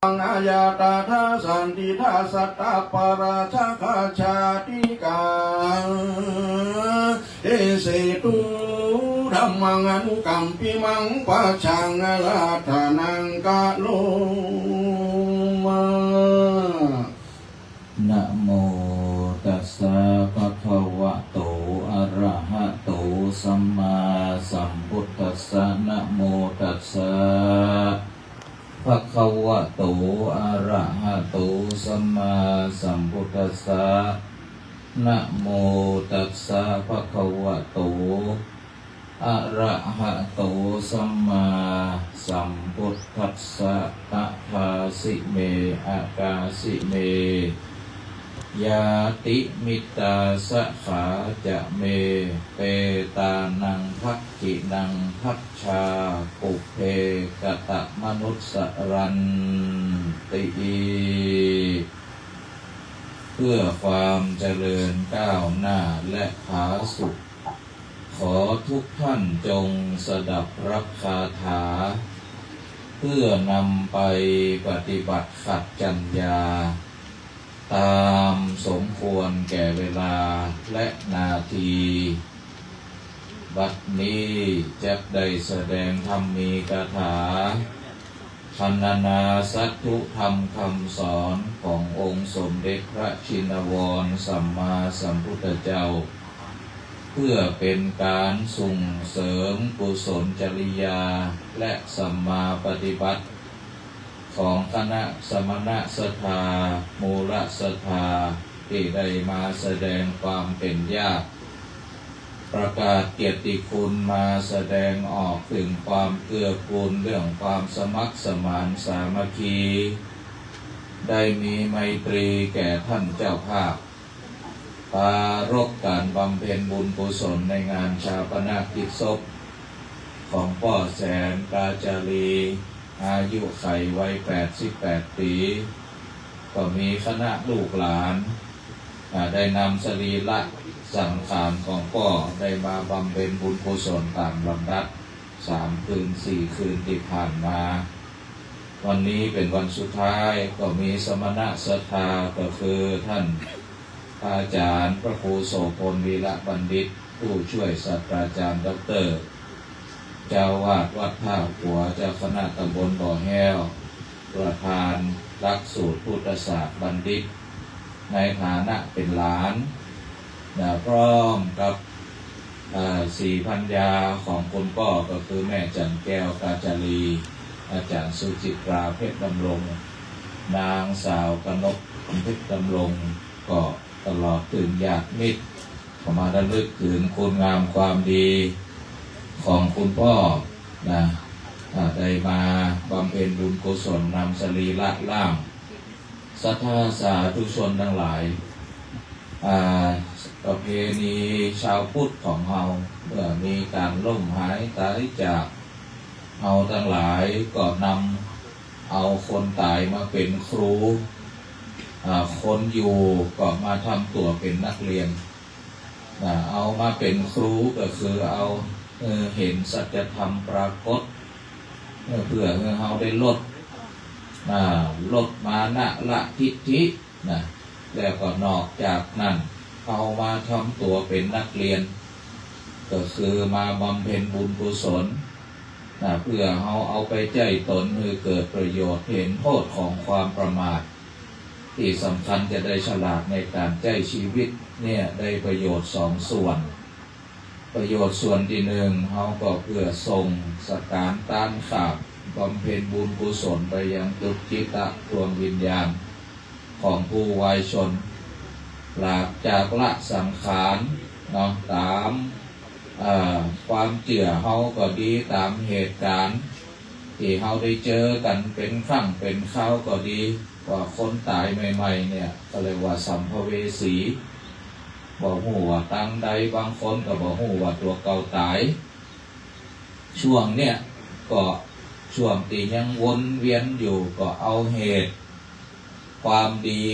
อายาตาทาสันติทาสัตตาปราชาคาชาติกาเอเสตุธัมมังอนุกัมปิมังปัจฉังลาธานังกะโลมานะโมตัสสะภะคะวะโตอะระหะโตสัมมาสัมพุทธัสสะนะโมตัสสะภะคะวะโตอะระหะโตสัมมาสัมพุทธัสสะนะโมตัสสะภะคะวะโตอะระหะโตสัมมาสัมพุทธัสสะอะคาสิเมอากาสิเมยาติมิตาสะขาจะเมเปตานังภักขินังภัชชาปุเพกตะมนุสสรันติเพื่อความเจริญก้าวหน้าและผาสุกขอทุกท่านจงสดับรับคาถาเพื่อนำไปปฏิบัติขัดจัญญาตามสมควรแก่เวลาและนาทีบัดนี้จะได้แสดงธรรมีกถาพรรณนาสัตถุธรรมคำสอนขององค์สมเด็จพระชินวรสัมมาสัมพุทธเจ้าเพื่อเป็นการส่งเสริมกุศลจริยาและสัมมาปฏิบัติของคณะสมณศรัทธามูลศรัทธาที่ได้มาแสดงความเป็นญาติประกาศเกียรติคุณมาแสดงออกถึงความเกื้อกูลเรื่องความสมัครสมานสามัคคีได้มีไมตรีแก่ท่านเจ้าภาพปรารภการบำเพ็ญบุญกุศลในงานชาปนกิจศพของพ่อแสนกาจารีอายุไขวัย88 ปีก็มีคณะลูกหลานได้นำสรีระสังขารของพ่อได้มาบำเพ็ญบุญกุศลตามลำดับ3 คืน 4 คืนที่ผ่านมาวันนี้เป็นวันสุดท้ายก็มีสมณะศรัทธาก็คือท่านอาจารย์พระครูโสพลวีระบัณฑิตผู้ช่วยศาสตราจารย์ดร.เจ้าวาดวัดท่าหัวเจ้าคณะตำบลบ่อแห้วประธานหลักสูตรพุทธศาสตร์บัณฑิตในฐานะเป็นหลานพร้อมกับ4 ภรรยาของคุณพ่อก็คือแม่จันแก้วกาจารีอาจารย์สุจิตราเพชรดำรงนางสาวกนกเพชรดำรงก็ตลอดถึงญาติมิตรเข้ามาระลึกถึงคุณงามความดีของคุณพ่อได้มาบำเพ็ญบุญกุศลนำสรีระร่างศรัทธาสาธุชนทั้งหลายประเพณีชาวพุทธของเฮาเมื่อมีการล่มหายตายจากเฮาทั้งหลายก็นำเอาคนตายมาเป็นครูคนอยู่ก็มาทำตัวเป็นนักเรียนเอามาเป็นครูก็คือเอาเห็นสัจธรรมปรากฏเพื่อให้เราได้ลดมานะละทิฏฐิแล้วก็นอกจากนั้นเอามาทำตัวเป็นนักเรียนก็คือมาบำเพ็ญบุญกุศลเพื่อเราเอาไปใจตนให้เกิดประโยชน์เห็นโทษของความประมาทที่สำคัญจะได้ฉลาดในการใช้ชีวิตเนี่ยได้ประโยชน์2 ส่วนประโยชน์ส่วนที่1เขาก็เพื่อส่งสการต้านขาบบำเพ็ญบุญกุศลไปยังจุดจิตดวงวิญญาณของผู้วายชนหลังจากละสังขารตามความเจื่อเขาก็ดีตามเหตุการณ์ที่เขาได้เจอกันเป็นครั้งเป็นคราวก็ดีว่าคนตายใหม่ๆเนี่ยก็เรียกว่าสัมภเวสีบอกหูว่าตั้งใดบางคนก็บอกหูว่าตัวเก่าตายช่วงเนี่ยก็ช่วงที่ยังวนเวียนอยู่ก็เอาเหตุความดี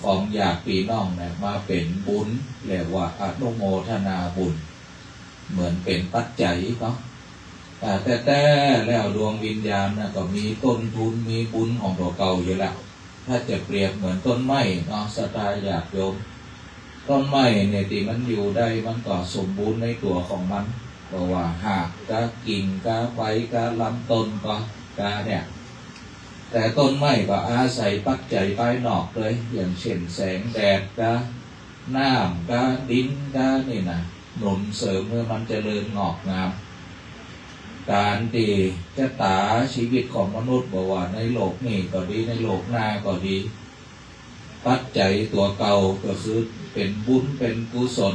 ของญาติพี่น้องเนี่ยมาเป็นบุญเรียกว่าอนุโมทนาบุญเหมือนเป็นปัจจัยเนาะ แต่แล้วดวงวิญญาณนะก็มีต้นทุนมีบุญของตัวเก่าอยู่แล้วถ้าจะเปรียบเหมือนต้นไม้เนาะสไตล์ญาติโยมต้นไม้เนี่ยที่มันอยู่ได้มันก็สมบูรณ์ในตัวของมันเพราะว่าหากกะกิ่งกะใบกะลำต้นก็กะเนี่ยแต่ต้นไม้ก็อาศัยปัจจัยภายนอกเลยอย่างเช่นแสงแดดกะน้ำกะดินกะนี่นะหนุนเสริมเมื่อมันเจริญงอกงามการที่จะตาชีวิตของมนุษย์บอกว่าในโลกนี้ก็ดีในโลกหน้าก็ดีปัจจัยตัวเก่าก็คือเป็นบุญเป็นกุศล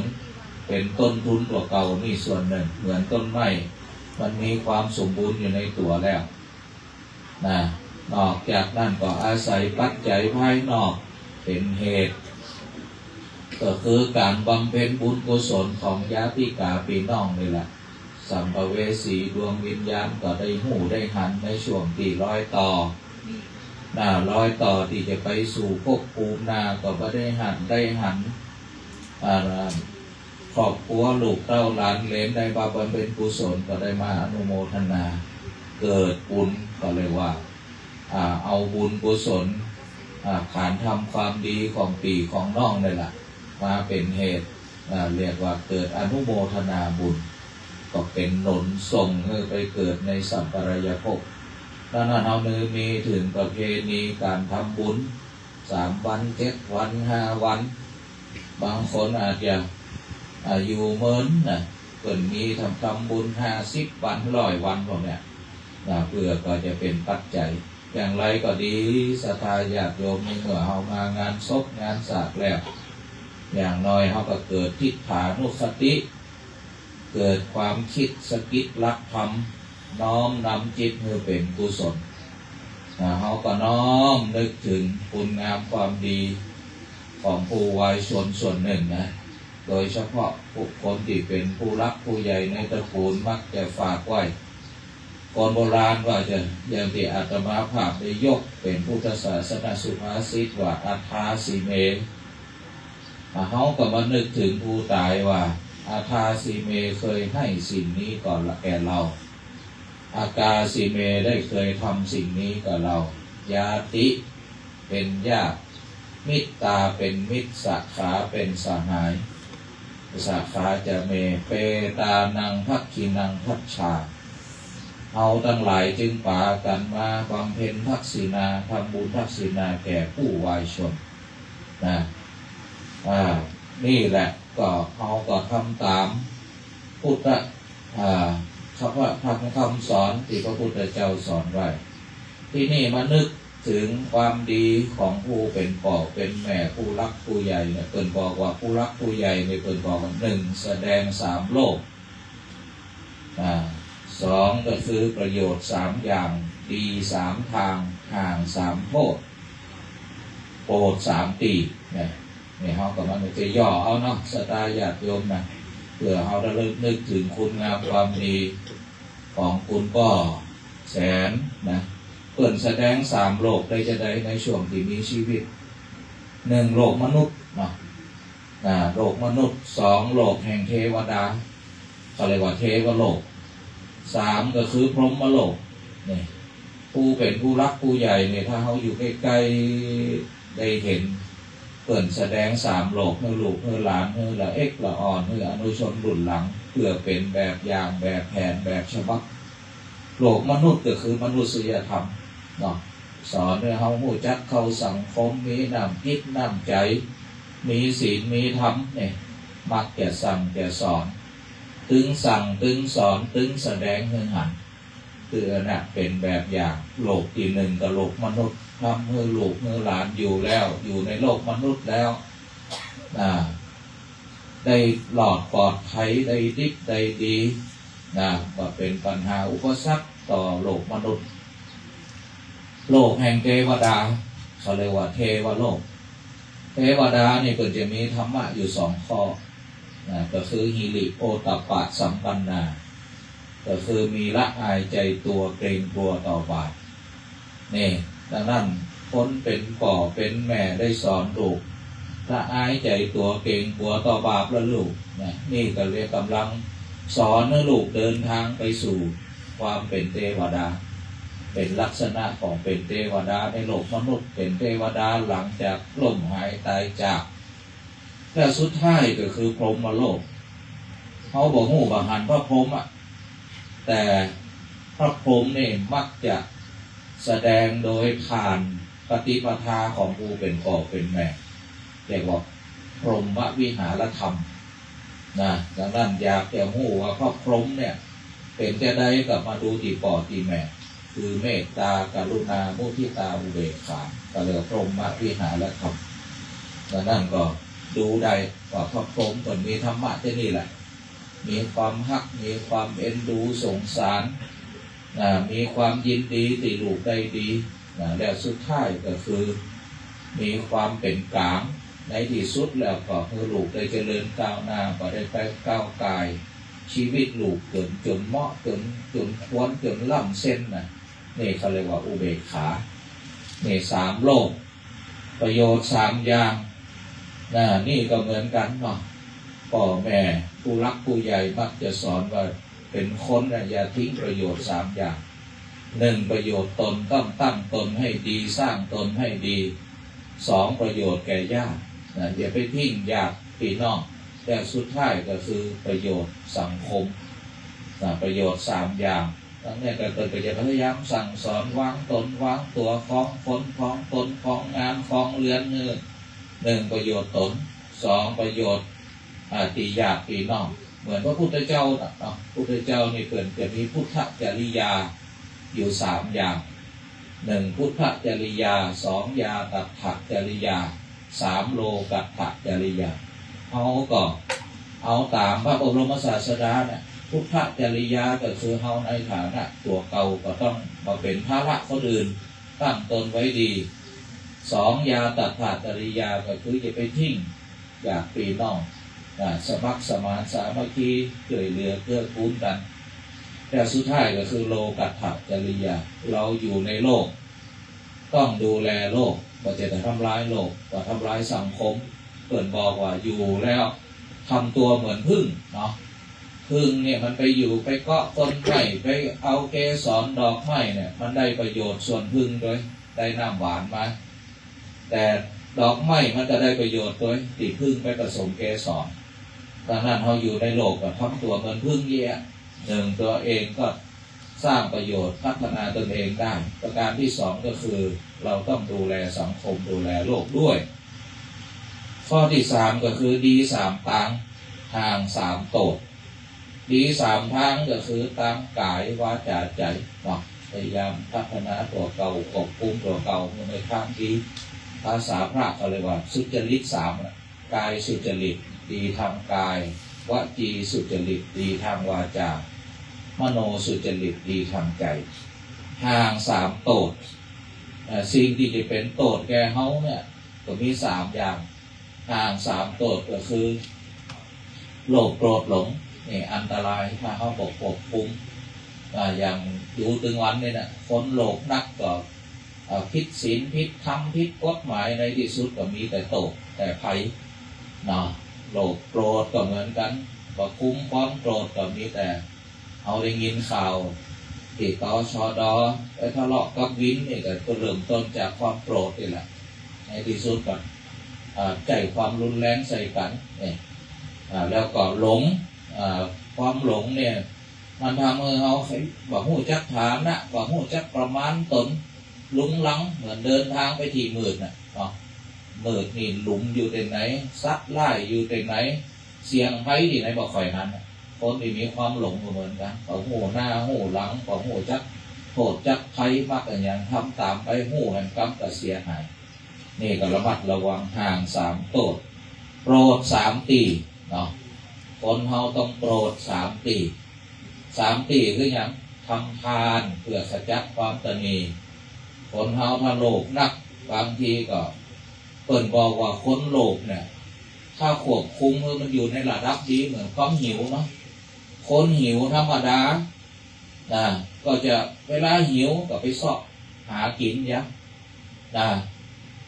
เป็นต้นทุนตัวเก่านี่ส่วนหนึ่งเหมือนต้นไม้มันมีความสมบูรณ์อยู่ในตัวแล้วนะนอกจากนั้นก็อาศัยปัจจัยภายนอกเป็นเหตุก็คือการบำเพ็ญบุญกุศลของญาติกาพี่น้องนี่แหละสัมภเวสีดวงวิญญาณก็ได้หูได้หันในช่วงที่ร้อยต่อร้อยต่อที่จะไปสู่ภพภูมินาก็บ่ได้หันครอบครัวลูกเต้าหลานเหลนได้บำเพ็ญกุศลก็ได้มาอนุโมทนาเกิดบุญก็เลยว่าเอาบุญกุศลการทำความดีของปีของน้องนี่แหละมาเป็นเหตุเรียกว่าเกิดอนุโมทนาบุญก็เป็นหนุนส่งให้ไปเกิดในสัมปรายภพดังนั้นเอาเนื้อมีถึงประเพณีการทำบุญ3 วัน 7 วัน 5 วันบางคนอาจจะอยู่เมินนะเปิดมีทำบุญ50 วัน100 วันพวกเนี้ยเพื่อก็จะเป็นปัจจัยอย่างไรก็ดีศรัทธาญาติโยมในเมื่อเอามางานศพงานศาสตร์แล้วอย่างน้อยเขาก็เกิดทิฏฐานุสติเกิดความคิดสกิดรักธรรมน้อมนำจิตให้เป็นกุศลเขาก็น้อมนึกถึงคุณงามความดีของผู้วายชนส่วนหนึ่งนะโดยเฉพาะบุคคลที่เป็นผู้รักผู้ใหญ่ในตระกูลมักจะฝากไว้ก่อนโบราณว่าจะอย่างที่อาตมาภาพได้ยกเป็นพุทธศาสนาสุภาษิตว่าอัฏฐาสีเมเขาก็มานึกถึงผู้ตายว่าอาทาสีเมเคยให้สิ่งนี้ก่อนแก่เราอากาสีเมได้เคยทำสิ่งนี้กับเราญาติเป็นญาติมิตตาเป็นมิตรสาขาเป็นสหายสาขาจะเมเปตานังทักขินังทัชชาเอาทั้งหลายจึงป่ากันมาบำเพ็ญทักษิณาทำบุญทักษิณาแก่ผู้วายชนนะนี่แหละก็เอาก็ทำตามพุทธคำสอนที่พระพุทธเจ้าสอนไว้ที่นี่มานึกถึงความดีของผู้เป็นพ่อเป็นแม่ผู้รักผู้ใหญ่เนี่ยเปิ่นบอกว่าผู้รักผู้ใหญ่เนี่ยเปิ่นบอกว่า1แสดง3โลก2ก็คือประโยชน์3อย่างดี3ทางห่าง3โทษโปรด3ตีเนี่ยเขาก็มันจะย่อเอาเนาะสไตล์ญาติโยมนะเพื่อเขาจะนึกถึงคุณงามความดีของคุณพ่อแสนนะเปิ่นแสดง3โลกได้จะได้ในช่วงที่มีชีวิต1โลกมนุษย์เนาะโลกมนุษย์2โลกแห่งเทวดาเขาเรียกว่าเทวโลก3ก็คือพรหมโลกนี่ผู้เป็นผู้รักผู้ใหญ่เนี่ยถ้าเขาอยู่ใกล้ๆได้เห็นเปิ่นแสดง3โลกให้ลูกให้หลานให้ละเอกละอ่อนให้อนุชนรุ่นหลังเพื่อเป็นแบบอย่างแบบแผนแบบฉบับโลกมนุษย์ก็คือมนุษยธรรมเนาะสอนให้เขารู้จักเข้าสังคมมีน้ำคิดน้ำใจมีศีลมีธรรมเนี่ยมักจะสั่งจะสอนตึงสั่งตึงสอนตึงแสดงให้หันคือน่ะเป็นแบบอย่างโลกที่1กับโลกมนุษย์ทำให้ลูกให้หลานอยู่แล้วอยู่ในโลกมนุษย์แล้วได้หลอดปลอดภัยได้ดิบได้ดีก็เป็นปัญหาอุปสรรคต่อโลกมนุษย์โลกแห่งเทวดาเขาเรียกว่าเทวโลกเทวดาเนี่ยก็จะมีธรรมะอยู่2ข้อก็คือหิริโอตตัปปะสัมปันนาก็คือมีละอายใจตัวเกรงกลัวต่อบาปนี่ดังนั้นคนเป็นพ่อเป็นแม่ได้สอนลูกละอายใจตัวเกรงกลัวต่อบาปแล้วลูกนี่ก็เรียกกำลังสอนให้ลูกเดินทางไปสู่ ความเป็นเทวดาเป็นลักษณะของเป็นเทวดาในโลกมนุษย์เป็นเทวดาหลังจากล้มหายตายจากและสุดท้ายก็คือพรหมโลกเขาบอกหูบางหันพระพรหมแต่พระพรหมเนี่ยมักจะแสดงโดยผ่านปฏิปทาของผู้เป็นพ่อเป็นแม่เรียกว่าพรหมวิหารธรรมนะดังนั้นอยากจะหูว่าพระพรหมเนี่ยเป็นจะได้กับมาดูที่พ่อที่แม่คือเมตตากรุณามุทิตาอุเบกขาก็เรียกพรหมวิหารธรรมดังนั้นก็ดูได้ว่าพระพรหมคนมีธรรมะที่นี่แหละมีความฮักมีความเอ็นดูสงสารมีความยินดีติลูกได้ดีและสุดท้ายก็คือมีความเป็นกลางในที่สุดแล้วก็คือลูกได้เจริญก้าวหน้าก็ได้ไปก้าวกายชีวิตลูกจนเหมาะจนควรจนล่ำเส้นนี่เขาเรียกว่าอุเบกขานี่3 โลกประโยชน์3 อย่างนี่ก็เหมือนกันเนาะพ่อแม่ผู้รักผู้ใหญ่มักจะสอนว่าเป็นคนอย่าทิ้งประโยชน์3 อย่าง1ประโยชน์ตนต้องตั้งตนให้ดีสร้างตนให้ดี2ประโยชน์แก่ญาติอย่าไปทิ้งญาติพี่น้องแต่สุดท้ายก็คือประโยชน์สังคมประโยชน์3 อย่างทั้งนี้ก็จะพยายามสั่งสอนวางตนวางตัวฟ้องฝนฟ้องตนฟ้องงานฟ้องเรือนเงิน1ประโยชน์ตน2ประโยชน์ตีญาติพี่น้องเหมือนพระพุทธเจ้าพระพุทธเจ้านี่เกิดจะมีพุทธจริยาอยู่3 อย่าง1พุทธจริยา2ยาตัฏฐจริยา3โลกัตถจริยาเขาก็เอาตามพระบรมศาสดาเนี่ยพุทธจริยาก็คือเฮาในฐานะตัวเก่าก็ต้องมาเป็นภาระคนอื่นตั้งตนไว้ดี2ยาตัฏฐจริยาก็คือจะไปทิ้งอยากพี่น้องสมัครสมานสามัคคีช่วยเหลือเกื้อกูลกันแต่สุดท้ายก็คือโลกัตถจริยาเราอยู่ในโลกต้องดูแลโลกว่าจะทำร้ายโลกว่าทำร้ายสังคมเปิดบอกว่าอยู่แล้วทำตัวเหมือนผึ้งเนาะผึ้งเนี่ยมันไปอยู่ไปเกาะต้นไม้ไปเอาเกสรดอกไม้เนี่ยมันได้ประโยชน์ส่วนผึ้งด้วยได้น้ำหวานมาแต่ดอกไม้มันจะได้ประโยชน์ด้วยที่ผึ้งไปผสมเกสรดังนั้นเราอยู่ในโลกก็ทำตัวเหมือนผึ้งแย่1ตัวเองก็สร้างประโยชน์พัฒนาตนเองได้ประการที่2ก็คือเราต้องดูแลสังคมดูแลโลกด้วยข้อที่3ก็คือดี3 ทางห่าง3 โตดดี3 ทางก็คือตั้งกายวาจาใจพยายามพัฒนาตัวเก่าควบคุมตัวเก่าในทางที่ภาษาพระเขาเรียกว่าสุจริต3กายสุจริตดีทางกายวจีสุจริตดีทางวาจามโนสุจริตดีทางใจห่าง3 โตดสิ่งที่จะเป็นโตดแก่เฮาเนี่ยก็มี3 อย่างห่าง3 โตดก็คือโลภโกรธหลงนี่อันตรายถ้าเขาควบคุมอย่างอยู่ตึงวันเนี่ยนะคนโลภนักก็ผิดศีลผิดธรรมผิดกฎหมายในที่สุดก็มีแต่โตแต่ภัยโลภโกรธก็เหมือนกันก็คุ้มความโกรธก็มีแต่เอาได้ยินข่าวที่ตชดไปทะเลาะกับวินนี่ก็เริ่มต้นจากความโกรธนี่แหละในที่สุดก็ใจความรุนแรงใส่กันเนี่ยแล้วก็หลงความหลงเนี่ยมันทำให้เราบ่หูจักฐานะบ่หูจักประมาณตนลุงลังเหมือนเดินทางไปที่มืดมืดนี่หลุมอยู่ที่ไหนซัดไล่อยู่ที่ไหนเสียงไผ่ที่ไหนบอกคอยนั้นคนที่มีความหลงเหมือนกันบ่หูหน้าหูหลังบ่หูจักโทษจักไผ่มากอย่างทำตามไปหูแห่งกรรมก็เสียหายนี่ก็ระมัดระวังห่าง3 โตดโปรด3 ตีคนเฮาต้องโปรด3 ตี3 ตีคืออย่างทำทานเพื่อขจัดความตนีคนเฮาถ้าโลภนักบางทีก็เปิ่นบอกว่าคนโลภเนี่ยถ้าควบคุมมันอยู่ในระดับดีเหมือนความหิวเนาะคนหิวธรรมดาก็จะเวลาหิวก็ไปซอกหากิน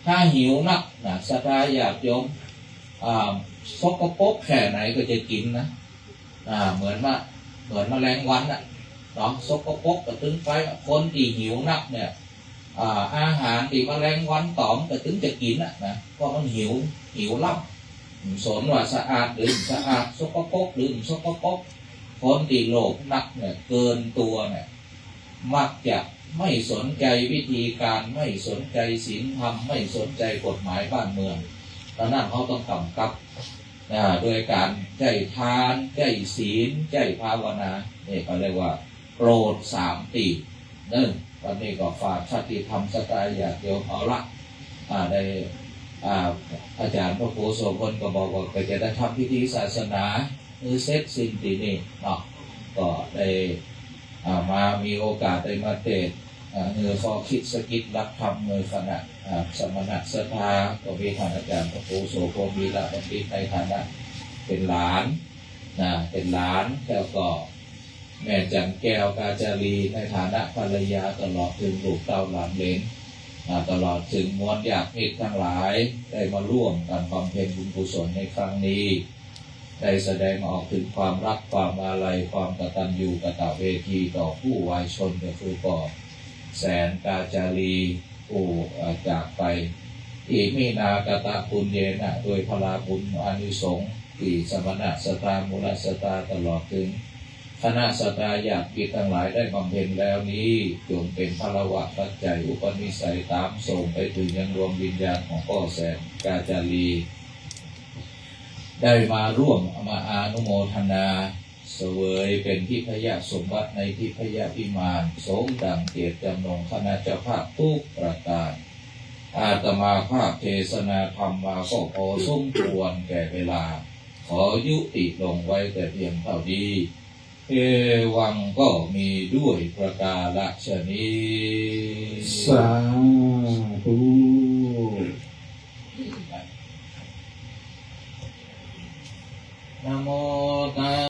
ถ้าหิวนักศรัทธาญาติโยมสกปรกแค่ไหนก็จะกินนะเหมือนแมลงวัน เนาะสกปรกก็ถึงไปคนที่หิวนักเนี่ยอาหารที่แมลงวันตอมก็ถึงจะกินนะเพราะมันหิวล่ำสนว่าสะอาดหรือสะอาดสกปรกหรือสกปรกคนที่โลภนักเนี่ยเกินตัวเนี่ยมักจะไม่สนใจวิธีการไม่สนใจศีลธรรมไม่สนใจกฎหมายบ้านเมืองดังนั้นเขาต้องกำกับโดยการใจทานใจศีลใจภาวนาเนี่ยเขาเรียกว่าโปรด3 ปีวันนี้ก็ฝากชาติธรรมสกายอยากเดียวเอาละได้อาจารย์พระครูโสพลก็บอกว่าก็จะได้ทำพิธีศาสนาเสร็จสิ้นปีนี้เนาะก็ได้มามีโอกาสได้มาเทศเนื้อข้อคิดสกิดรักธรรมเนื้อขณะสมณะสภาก็มีท่านอาจารย์พระครูโสพลมีละบัณฑิตในฐานะเป็นหลานเป็นหลานแล้วก็แม่จันแก้วกาจารีในฐานะภรรยาตลอดถึงลูกเต้าหลานเหลนตลอดถึงมวลญาติมิตรทั้งหลายได้มาร่วมกันบำเพ็ญบุญกุศลในครั้งนี้ได้แสดงออกถึงความรักความอาลัยความกตัญญูกตเวทีต่อผู้วายชนก็คือก่อแสนกาจารีผู้จากไปอิมินากตะปุญเยนะโดยพลาบุญอานิสงส์ที่สมณะสตามูลสตาตลอดถึงคณะสตาญาติมิตรทั้งหลายได้บำเพ็ญแล้วนี้จงเป็นพลวะปัจจัยอุปนิสัยตามส่งไปถึงยังรวมวิญญาณของพ่อแสนกาจารีได้มาร่วมมาอานุโมทนาเสวยเป็นทิพยสมบัติในทิพยวิมานสมดังเกียรติจำนงคณะเจ้าภาพทุกประการอาตมาภาพเทศนาธรรมมาก็พอสมควรแก่เวลาขอยุติลงไว้แต่เพียงเท่านี้เอวังก็มีด้วยประกาศนี้สาธุนะโมตัส